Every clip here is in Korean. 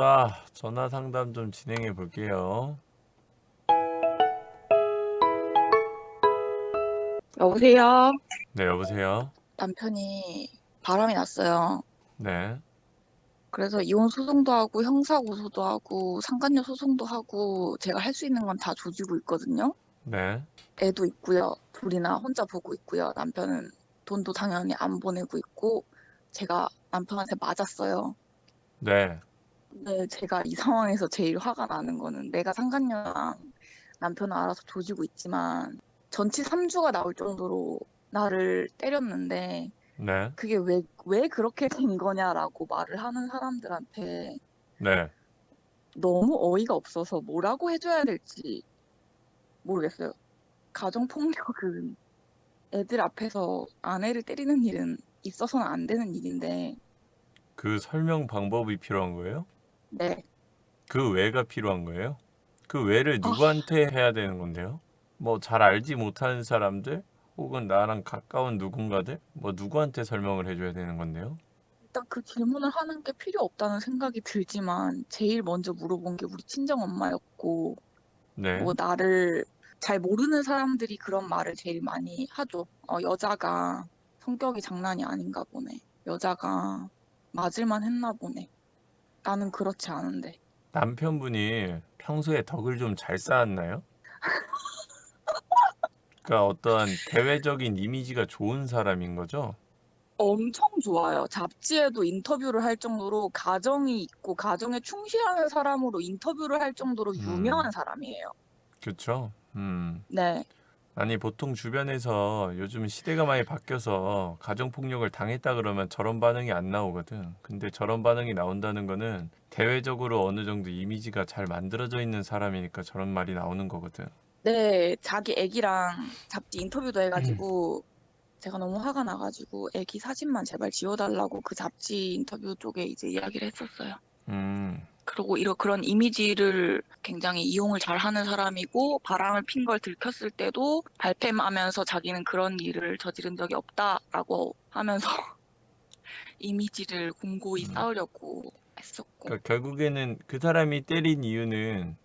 자, 전화 상담 좀 진행해 볼게요. 여보세요? 네, 여보세요? 남편이 바람이 났어요. 네, 그래서 이혼 소송도 하고 형사 고소도 하고 상간녀 소송도 하고 제가 할 수 있는 건 다 조지고 있거든요. 네, 애도 있고요. 둘이나 혼자 보고 있고요. 남편은 돈도 당연히 안 보내고 있고 제가 남편한테 맞았어요. 네, 근데 제가 이 상황에서 제일 화가 나는 거는 내가 상간녀랑 남편은 알아서 조지고 있지만 전치 3주가 나올 정도로 나를 때렸는데 네, 그게 왜 그렇게 된 거냐라고 말을 하는 사람들한테 네. 너무 어이가 없어서 뭐라고 해줘야 될지 모르겠어요. 가정폭력은 애들 앞에서 아내를 때리는 일은 있어서는 안 되는 일인데, 그 설명 방법이 필요한 거예요? 네. 그 외가 필요한 거예요? 그 외를 아, 누구한테 해야 되는 건데요? 뭐 잘 알지 못하는 사람들? 혹은 나랑 가까운 누군가들? 뭐 누구한테 설명을 해줘야 되는 건데요? 일단 그 질문을 하는 게 필요 없다는 생각이 들지만, 제일 먼저 물어본 게 우리 친정 엄마였고, 네, 뭐 나를 잘 모르는 사람들이 그런 말을 제일 많이 하죠. 여자가 성격이 장난이 아닌가 보네. 여자가 맞을만 했나 보네. 나는 그렇지 않은데. 남편분이 평소에 덕을 좀 잘 쌓았나요? 그러니까 어떠한 대외적인 이미지가 좋은 사람인 거죠? 엄청 좋아요. 잡지에도 인터뷰를 할 정도로 가정이 있고 가정에 충실하는 사람으로 인터뷰를 할 정도로 음, 유명한 사람이에요. 그쵸? 네. 아니, 보통 주변에서 요즘 시대가 많이 바뀌어서 가정폭력을 당했다 그러면 저런 반응이 안 나오거든. 근데 저런 반응이 나온다는 거는 대외적으로 어느 정도 이미지가 잘 만들어져 있는 사람이니까 저런 말이 나오는 거거든. 네, 자기 애기랑 잡지 인터뷰도 해가지고 제가 너무 화가 나가지고 애기 사진만 제발 지워달라고 그 잡지 인터뷰 쪽에 이제 이야기를 했었어요. 음, 그리고 그런 이미지를 굉장히 이용을 잘 하는 사람이고 바람을 핀 걸 들켰을 때도 발뺌하면서 자기는 그런 일을 저지른 적이 없다라고 하면서 이미지를 공고히 쌓으려고 했었고. 그러니까 결국에는 그 사람이 때린 이유는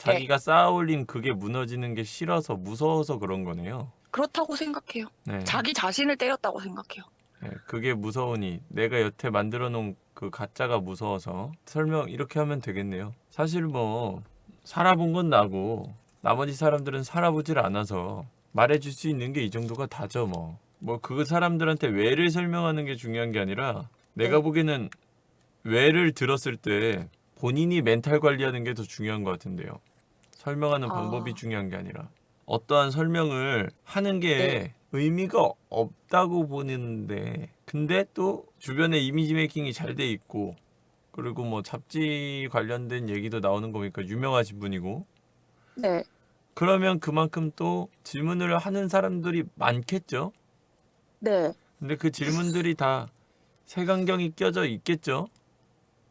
네, 자기가 쌓아올린 그게 무너지는 게 싫어서 무서워서 그런 거네요. 그렇다고 생각해요. 네. 자기 자신을 때렸다고 생각해요. 네, 그게 무서우니 내가 여태 만들어 놓은 그 가짜가 무서워서 설명 이렇게 하면 되겠네요. 사실 뭐 살아본 건 나고 나머지 사람들은 살아보질 않아서 말해줄 수 있는 게 이 정도가 다죠 뭐. 뭐 그 사람들한테 왜를 설명하는 게 중요한 게 아니라 내가 네. 보기에는 왜를 들었을 때 본인이 멘탈 관리하는 게 더 중요한 것 같은데요. 설명하는 방법이 아, 중요한 게 아니라 어떠한 설명을 하는 네. 게 의미가 없다고 보는데 근데 또 주변에 이미지 메이킹이 잘 돼 있고 그리고 뭐 잡지 관련된 얘기도 나오는 거니까 유명하신 분이고 네. 그러면 그만큼 또 질문을 하는 사람들이 많겠죠. 네. 근데 그 질문들이 다 색안경이 껴져 있겠죠.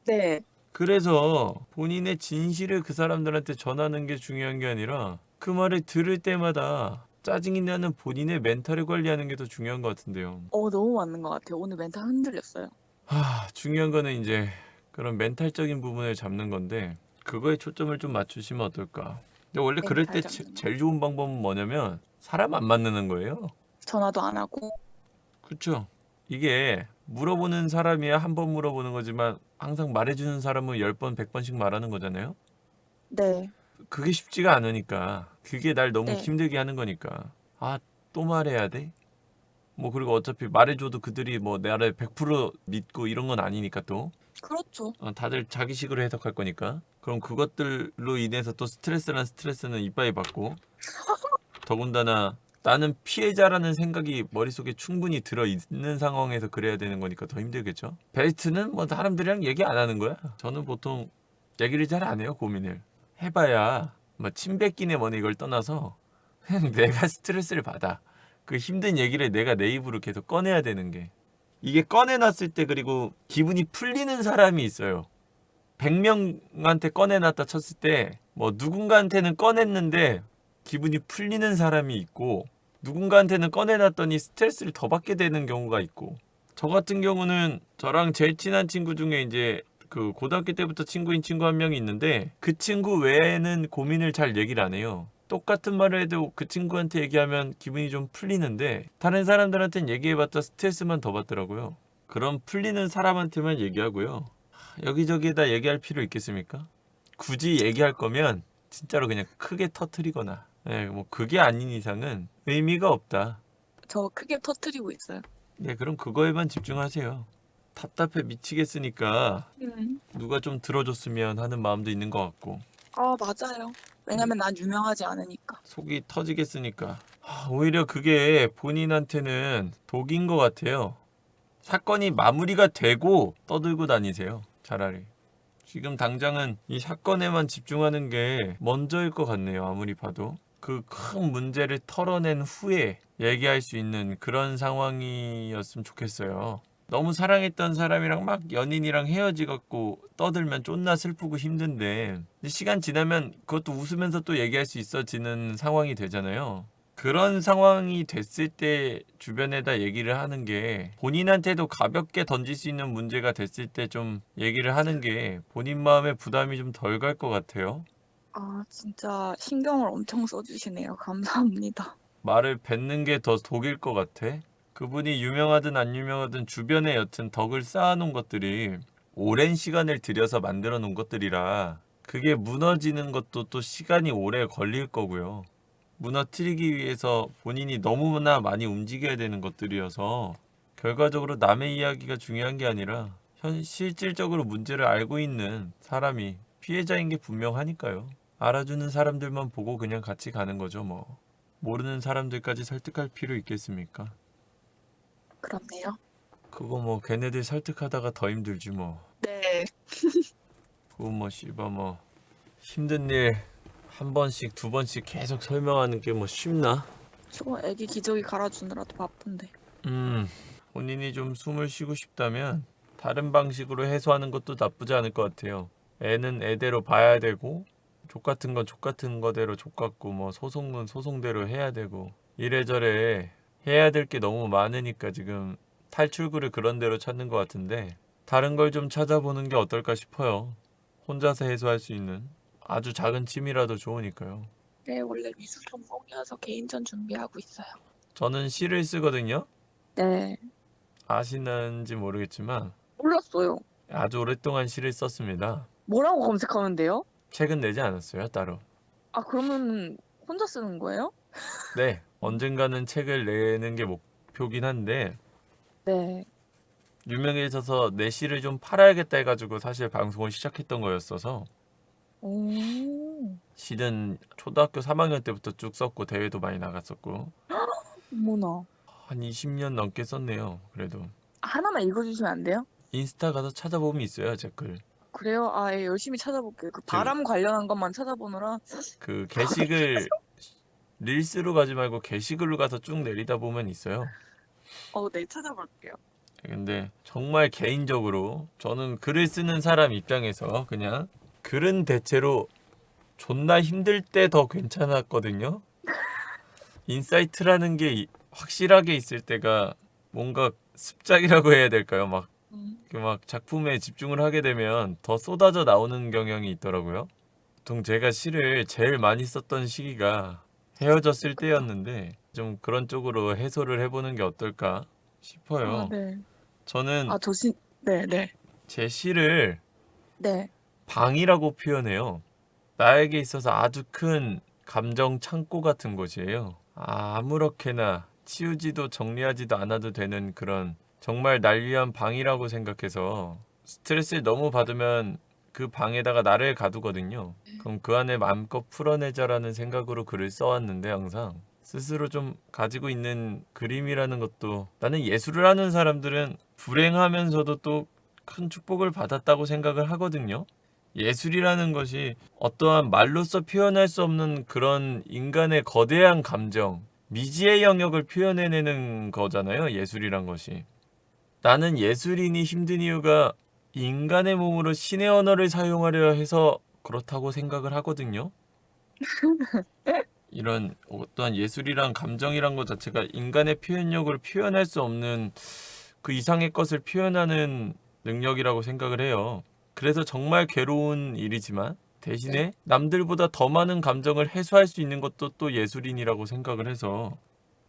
네. 그래서 본인의 진실을 그 사람들한테 전하는 게 중요한 게 아니라 그 말을 들을 때마다 짜증이 나는 본인의 멘탈을 관리하는 게 더 중요한 것 같은데요. 너무 맞는 것 같아요. 오늘 멘탈 흔들렸어요. 중요한 거는 이제 그런 멘탈적인 부분을 잡는 건데 그거에 초점을 좀 맞추시면 어떨까. 근데 원래 그럴 멘탈 때 잡는 거. 제일 좋은 방법은 뭐냐면 사람 안 만나는 거예요. 전화도 안 하고. 그렇죠? 이게 물어보는 사람이야 한 번 물어보는 거지만 항상 말해주는 사람은 10번, 100번씩 말하는 거잖아요. 네. 그게 쉽지가 않으니까 그게 날 너무 네. 힘들게 하는 거니까 아 또 말해야 돼? 뭐 그리고 어차피 말해줘도 그들이 뭐 나를 100% 믿고 이런 건 아니니까 또 그렇죠. 다들 자기식으로 해석할 거니까 그럼 그것들로 인해서 또 스트레스란 스트레스는 이빠이 받고 더군다나 나는 피해자라는 생각이 머릿속에 충분히 들어있는 상황에서 그래야 되는 거니까 더 힘들겠죠. 베스트는 뭐 사람들이랑 얘기 안 하는 거야. 저는 보통 얘기를 잘 안 해요. 고민을 해봐야 뭐 침뱉기네 뭐네 이걸 떠나서 그냥 내가 스트레스를 받아. 그 힘든 얘기를 내가 내 입으로 계속 꺼내야 되는 게 이게 꺼내놨을 때 그리고 기분이 풀리는 사람이 있어요. 100명한테 꺼내놨다 쳤을 때 뭐 누군가한테는 꺼냈는데 기분이 풀리는 사람이 있고 누군가한테는 꺼내놨더니 스트레스를 더 받게 되는 경우가 있고 저 같은 경우는 저랑 제일 친한 친구 중에 이제 그 고등학교 때부터 친구인 친구 한 명이 있는데 그 친구 외에는 고민을 잘 얘기를 안 해요. 똑같은 말을 해도 그 친구한테 얘기하면 기분이 좀 풀리는데 다른 사람들한테는 얘기해봤자 스트레스만 더 받더라고요. 그럼 풀리는 사람한테만 얘기하고요. 여기저기에다 얘기할 필요 있겠습니까? 굳이 얘기할 거면 진짜로 그냥 크게 터트리거나 뭐 그게 아닌 이상은 의미가 없다. 저 크게 터트리고 있어요. 네, 그럼 그거에만 집중하세요. 답답해 미치겠으니까 누가 좀 들어줬으면 하는 마음도 있는 것 같고 아, 맞아요. 왜냐면 난 유명하지 않으니까. 속이 터지겠으니까 오히려 그게 본인한테는 독인 것 같아요. 사건이 마무리가 되고 떠들고 다니세요. 차라리. 지금 당장은 이 사건에만 집중하는 게 먼저일 것 같네요. 아무리 봐도. 그 큰 문제를 털어낸 후에 얘기할 수 있는 그런 상황이었으면 좋겠어요. 너무 사랑했던 사람이랑 막 연인이랑 헤어지갖고 떠들면 쫀나 슬프고 힘든데 시간 지나면 그것도 웃으면서 또 얘기할 수 있어지는 상황이 되잖아요. 그런 상황이 됐을 때 주변에다 얘기를 하는 게 본인한테도 가볍게 던질 수 있는 문제가 됐을 때 좀 얘기를 하는 게 본인 마음에 부담이 좀 덜 갈 것 같아요. 아, 진짜 신경을 엄청 써주시네요. 감사합니다. 말을 뱉는 게 더 독일 것 같아. 그분이 유명하든 안 유명하든 주변에 여튼 덕을 쌓아놓은 것들이 오랜 시간을 들여서 만들어 놓은 것들이라 그게 무너지는 것도 또 시간이 오래 걸릴 거고요. 무너뜨리기 위해서 본인이 너무나 많이 움직여야 되는 것들이어서 결과적으로 남의 이야기가 중요한 게 아니라 실질적으로 문제를 알고 있는 사람이 피해자인 게 분명하니까요. 알아주는 사람들만 보고 그냥 같이 가는 거죠, 뭐. 모르는 사람들까지 설득할 필요 있겠습니까? 그렇네요. 그거 뭐 걔네들 설득하다가 더 힘들지 뭐. 네. 그거 뭐 씨발 뭐 힘든 일 한 번씩 두 번씩 계속 설명하는 게 뭐 쉽나? 저 애기 기저귀 갈아주느라도 바쁜데. 본인이 좀 숨을 쉬고 싶다면 다른 방식으로 해소하는 것도 나쁘지 않을 것 같아요. 애는 애대로 봐야 되고 족 같은 건 족 같은 거대로 족 같고 뭐 소송은 소송대로 해야 되고 이래저래 해야 될 게 너무 많으니까 지금 탈출구를 그런 데로 찾는 것 같은데 다른 걸 좀 찾아보는 게 어떨까 싶어요. 혼자서 해소할 수 있는 아주 작은 취미라도 좋으니까요. 네, 원래 미술 전공이어서 개인전 준비하고 있어요. 저는 시를 쓰거든요. 네. 아시는지 모르겠지만 몰랐어요. 아주 오랫동안 시를 썼습니다. 뭐라고 검색하면 돼요? 책은 내지 않았어요, 따로. 아, 그러면 혼자 쓰는 거예요? 네, 언젠가는 책을 내는 게 목표긴 한데 네. 유명해져서 내 시를 좀 팔아야겠다 해가지고 사실 방송을 시작했던 거였어서 오, 시는 초등학교 3학년 때부터 쭉 썼고 대회도 많이 나갔었고 어머나. 한 20년 넘게 썼네요. 그래도 하나만 읽어주시면 안 돼요? 인스타 가서 찾아보면 있어요, 제 글. 그래요? 아, 예, 열심히 찾아볼게요. 그 그, 바람 관련한 것만 찾아보느라. 그 게시글 릴스로 가지 말고 게시글로 가서 쭉 내리다 보면 있어요. 네, 찾아볼게요. 근데 정말 개인적으로 저는 글을 쓰는 사람 입장에서 그냥 글은 대체로 존나 힘들 때 더 괜찮았거든요. 인사이트라는 게 확실하게 있을 때가 뭔가 습작이라고 해야 될까요? 막 작품에 집중을 하게 되면 더 쏟아져 나오는 경향이 있더라고요. 보통 제가 시를 제일 많이 썼던 시기가 헤어졌을 때였는데 좀 그런 쪽으로 해소를 해보는 게 어떨까 아, 싶어요. 네. 저는 아, 네, 네. 제 시를 네. 방이라고 표현해요. 나에게 있어서 아주 큰 감정 창고 같은 곳이에요. 아무렇게나 치우지도 정리하지도 않아도 되는 그런 정말 날 위한 방이라고 생각해서 스트레스를 너무 받으면 그 방에다가 나를 가두거든요. 그럼 그 안에 마음껏 풀어내자라는 생각으로 글을 써왔는데 항상 스스로 좀 가지고 있는 그림이라는 것도 나는 예술을 하는 사람들은 불행하면서도 또 큰 축복을 받았다고 생각을 하거든요. 예술이라는 것이 어떠한 말로써 표현할 수 없는 그런 인간의 거대한 감정, 미지의 영역을 표현해내는 거잖아요. 예술이란 것이. 나는 예술인이 힘든 이유가 인간의 몸으로 신의 언어를 사용하려 해서 그렇다고 생각을 하거든요. 이런 어떠한 예술이란 감정이란 것 자체가 인간의 표현력을 표현할 수 없는 그 이상의 것을 표현하는 능력이라고 생각을 해요. 그래서 정말 괴로운 일이지만 대신에 남들보다 더 많은 감정을 해소할 수 있는 것도 또 예술인이라고 생각을 해서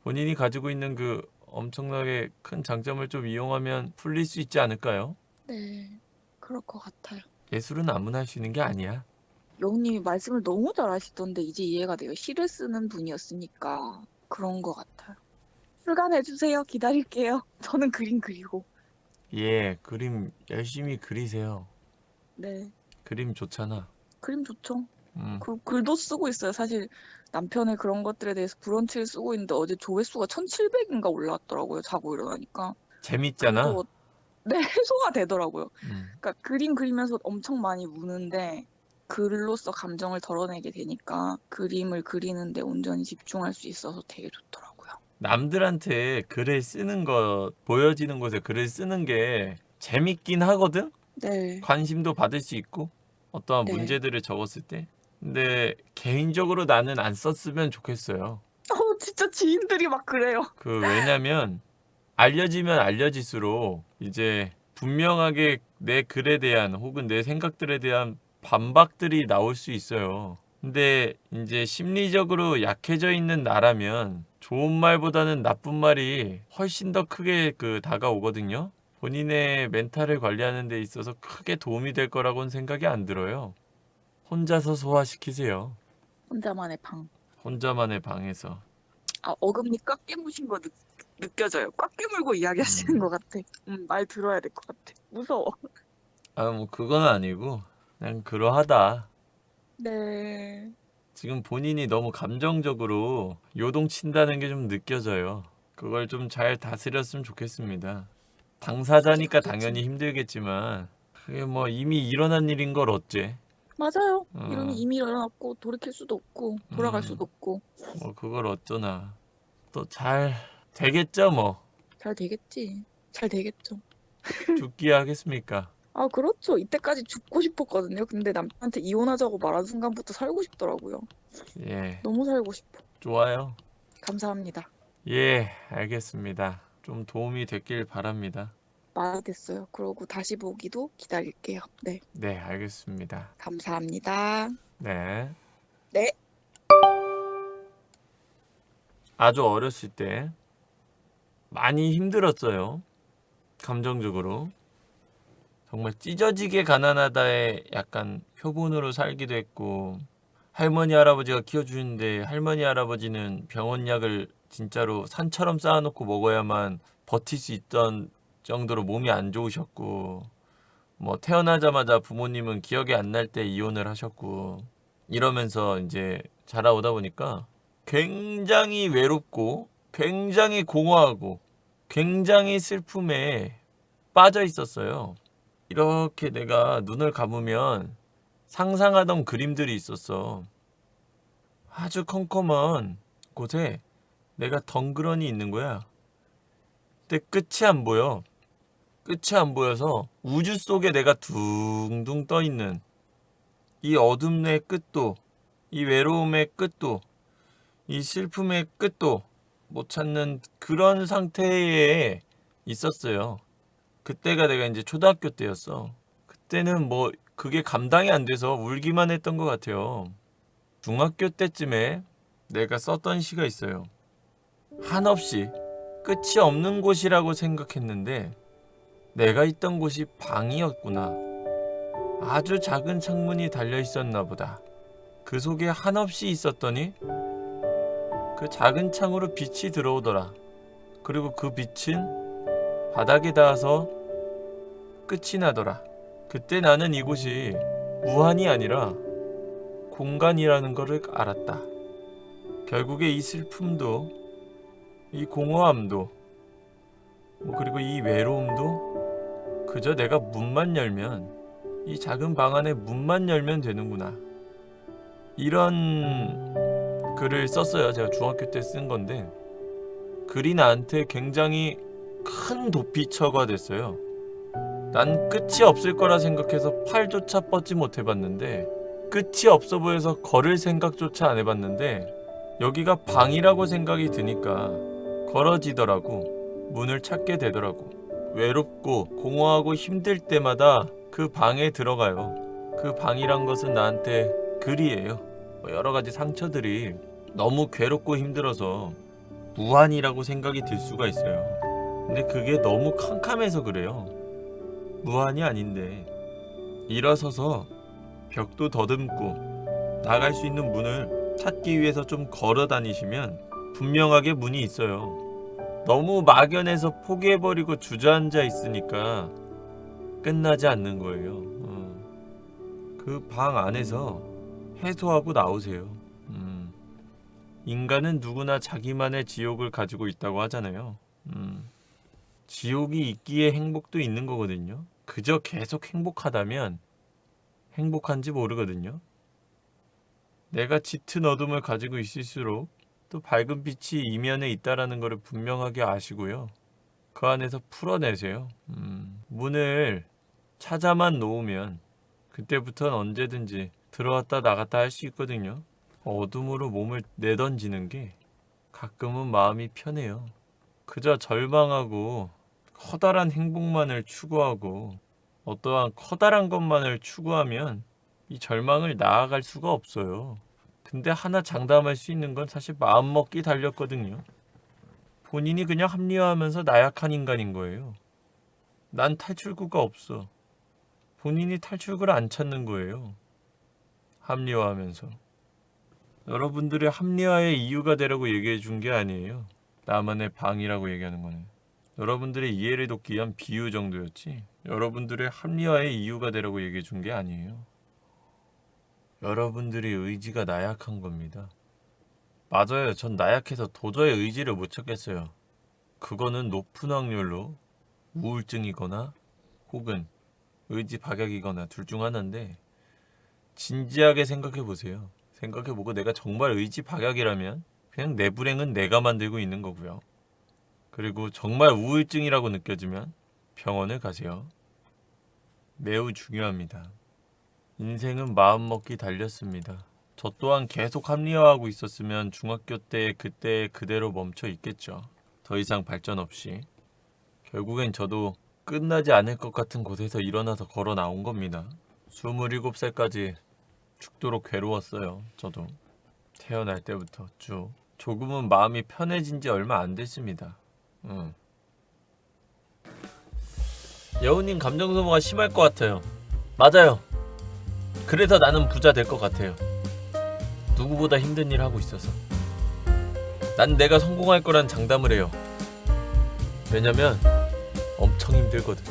본인이 가지고 있는 그 엄청나게 큰 장점을 좀 이용하면 풀릴 수 있지 않을까요? 네, 그럴 것 같아요. 예술은 아무나 할 수 있는 게 아니야. 영님이 말씀을 너무 잘하시던데 이제 이해가 돼요. 시를 쓰는 분이었으니까 그런 것 같아요. 출간해주세요. 기다릴게요. 저는 그림 그리고. 예, 그림 열심히 그리세요. 네, 그림 좋잖아. 그림 좋죠. 음, 그 글도 쓰고 있어요. 사실 남편의 그런 것들에 대해서 브런치를 쓰고 있는데 어제 조회수가 1700인가 올라왔더라고요. 자고 일어나니까. 재밌잖아. 글도 네, 해소가 되더라고요. 음, 그러니까 그림 그리면서 엄청 많이 우는데 글로써 감정을 덜어내게 되니까 그림을 그리는데 온전히 집중할 수 있어서 되게 좋더라고요. 남들한테 글을 쓰는 것, 보여지는 곳에 글을 쓰는 게 재밌긴 하거든? 네, 관심도 받을 수 있고 어떠한 네. 문제들을 적었을 때. 근데 개인적으로 나는 안 썼으면 좋겠어요. 진짜 지인들이 막 그래요. 왜냐면 알려지면 알려질수록 이제 분명하게 내 글에 대한 혹은 내 생각들에 대한 반박들이 나올 수 있어요. 근데 이제 심리적으로 약해져 있는 나라면 좋은 말보다는 나쁜 말이 훨씬 더 크게 다가오거든요. 본인의 멘탈을 관리하는 데 있어서 크게 도움이 될 거라고는 생각이 안 들어요. 혼자서 소화시키세요. 혼자만의 방. 혼자만의 방에서. 어금니 꽉 깨무신 거 느껴져요. 꽉 깨물고 이야기하시는 것 같아. 말 들어야 될 것 같아. 무서워. 뭐 그건 아니고 그냥 그러하다. 네. 지금 본인이 너무 감정적으로 요동친다는 게 좀 느껴져요. 그걸 좀 잘 다스렸으면 좋겠습니다. 당사자니까 당연히 다스렸지. 힘들겠지만 그게 뭐 이미 일어난 일인 걸 어째? 맞아요. 어, 이미 일어났고 돌이킬 수도 없고 돌아갈 수도 음, 없고 뭐 그걸 어쩌나. 또 잘 되겠죠 뭐. 잘 되겠지. 잘 되겠죠. 죽기야 하겠습니까? 그렇죠. 이때까지 죽고 싶었거든요. 근데 남편한테 이혼하자고 말한 순간부터 살고 싶더라고요. 예, 너무 살고 싶어. 좋아요. 감사합니다. 예, 알겠습니다. 좀 도움이 됐길 바랍니다. 많이 됐어요. 그러고 다시 보기도 기다릴게요. 네. 네, 알겠습니다. 감사합니다. 네. 네. 아주 어렸을 때 많이 힘들었어요. 감정적으로. 정말 찢어지게 가난하다의 약간 표본으로 살기도 했고, 할머니 할아버지가 키워주는데 할머니 할아버지는 병원약을 진짜로 산처럼 쌓아놓고 먹어야만 버틸 수 있던 정도로 몸이 안 좋으셨고, 뭐 태어나자마자 부모님은 기억이 안 날 때 이혼을 하셨고, 이러면서 이제 자라오다 보니까 굉장히 외롭고 굉장히 공허하고 굉장히 슬픔에 빠져 있었어요. 이렇게 내가 눈을 감으면 상상하던 그림들이 있었어. 아주 컴컴한 곳에 내가 덩그러니 있는 거야. 근데 끝이 안 보여. 끝이 안 보여서 우주 속에 내가 둥둥 떠 있는 이 어둠의 끝도, 이 외로움의 끝도, 이 슬픔의 끝도 못 찾는 그런 상태에 있었어요. 그때가 내가 이제 초등학교 때였어. 그때는 뭐 그게 감당이 안 돼서 울기만 했던 것 같아요. 중학교 때쯤에 내가 썼던 시가 있어요. 한없이 끝이 없는 곳이라고 생각했는데 내가 있던 곳이 방이었구나. 아주 작은 창문이 달려 있었나 보다. 그 속에 한없이 있었더니 그 작은 창으로 빛이 들어오더라. 그리고 그 빛은 바닥에 닿아서 끝이 나더라. 그때 나는 이곳이 무한이 아니라 공간이라는 것을 알았다. 결국에 이 슬픔도, 이 공허함도, 그리고 이 외로움도 그저 내가 문만 열면, 이 작은 방 안에 문만 열면 되는구나. 이런 글을 썼어요. 제가 중학교 때 쓴 건데 글이 나한테 굉장히 큰 도피처가 됐어요. 난 끝이 없을 거라 생각해서 팔조차 뻗지 못해봤는데 끝이 없어 보여서 걸을 생각조차 안 해봤는데 여기가 방이라고 생각이 드니까 걸어지더라고. 문을 찾게 되더라고. 외롭고 공허하고 힘들 때마다 그 방에 들어가요. 그 방이란 것은 나한테 글이에요. 여러 가지 상처들이 너무 괴롭고 힘들어서 무한이라고 생각이 들 수가 있어요. 근데 그게 너무 캄캄해서 그래요. 무한이 아닌데 일어서서 벽도 더듬고 나갈 수 있는 문을 찾기 위해서 좀 걸어 다니시면 분명하게 문이 있어요. 너무 막연해서 포기해버리고 주저앉아 있으니까 끝나지 않는 거예요. 그 방 안에서 해소하고 나오세요. 인간은 누구나 자기만의 지옥을 가지고 있다고 하잖아요. 지옥이 있기에 행복도 있는 거거든요. 그저 계속 행복하다면 행복한지 모르거든요. 내가 짙은 어둠을 가지고 있을수록 또 밝은 빛이 이면에 있다라는 것을 분명하게 아시고요. 그 안에서 풀어내세요. 문을 찾아만 놓으면 그때부터는 언제든지 들어왔다 나갔다 할 수 있거든요. 어둠으로 몸을 내던지는 게 가끔은 마음이 편해요. 그저 절망하고 커다란 행복만을 추구하고 어떠한 커다란 것만을 추구하면 이 절망을 나아갈 수가 없어요. 근데 하나 장담할 수 있는 건 사실 마음먹기 달렸거든요. 본인이 그냥 합리화하면서 나약한 인간인 거예요. 난 탈출구가 없어. 본인이 탈출구를 안 찾는 거예요. 합리화하면서. 여러분들의 합리화의 이유가 되라고 얘기해 준 게 아니에요. 나만의 방이라고 얘기하는 거는. 여러분들의 이해를 돕기 위한 비유 정도였지. 여러분들의 합리화의 이유가 되라고 얘기해 준 게 아니에요. 여러분들의 의지가 나약한 겁니다. 맞아요. 전 나약해서 도저히 의지를 못 찾겠어요. 그거는 높은 확률로 우울증이거나 혹은 의지 박약이거나 둘 중 하나인데 진지하게 생각해 보세요. 생각해보고 내가 정말 의지 박약이라면 그냥 내 불행은 내가 만들고 있는 거고요. 그리고 정말 우울증이라고 느껴지면 병원을 가세요. 매우 중요합니다. 인생은 마음먹기 달렸습니다. 저 또한 계속 합리화하고 있었으면 중학교 때 그때 그대로 멈춰 있겠죠. 더 이상 발전 없이. 결국엔 저도 끝나지 않을 것 같은 곳에서 일어나서 걸어 나온 겁니다. 27살까지 죽도록 괴로웠어요. 저도 태어날 때부터 쭉. 조금은 마음이 편해진 지 얼마 안 됐습니다. 여우님 감정 소모가 심할 것 같아요. 맞아요. 그래서 나는 부자 될 것 같아요. 누구보다 힘든 일 하고 있어서. 난 내가 성공할 거란 장담을 해요. 왜냐면 엄청 힘들거든.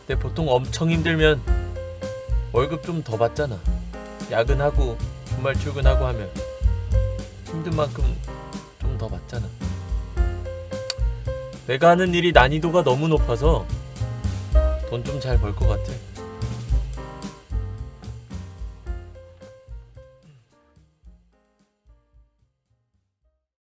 근데 보통 엄청 힘들면 월급 좀 더 받잖아. 야근하고 주말 출근하고 하면 힘든 만큼 좀 더 받잖아. 내가 하는 일이 난이도가 너무 높아서 돈 좀 잘 벌 것 같아.